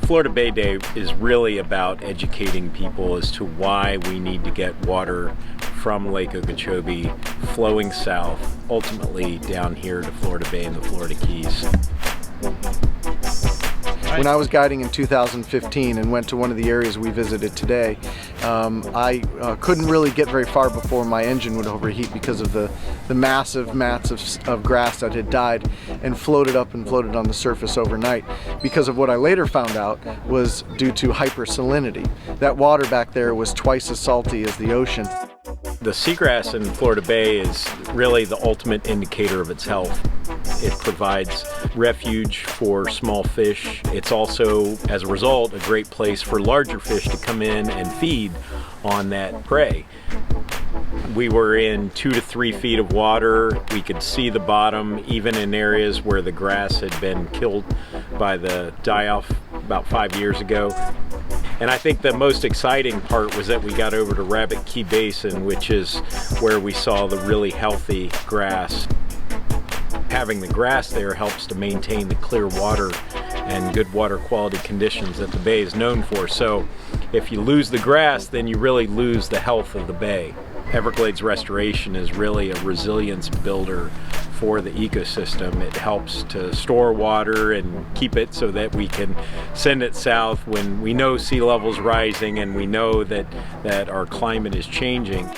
Florida Bay Day is really about educating people as to why we need to get water from Lake Okeechobee flowing south, ultimately down here to Florida Bay and the Florida Keys. When I was guiding in 2015 and went to one of the areas we visited today, I couldn't really get very far before my engine would overheat because of the massive mats of grass that had died and floated up and floated on the surface overnight. Because of what I later found out was due to hypersalinity. That water back there was twice as salty as the ocean. The seagrass in Florida Bay is really the ultimate indicator of its health. It provides refuge for small fish. It's also, as a result, a great place for larger fish to come in and feed on that prey. We were in 2 to 3 feet of water. We could see the bottom, even in areas where the grass had been killed by the die-off about 5 years ago. And I think the most exciting part was that we got over to Rabbit Key Basin, which is where we saw the really healthy grass. Having the grass there helps to maintain the clear water and good water quality conditions that the bay is known for. So if you lose the grass, then you really lose the health of the bay. Everglades restoration is really a resilience builder for the ecosystem. It helps to store water and keep it so that we can send it south when we know sea level's rising and we know that our climate is changing.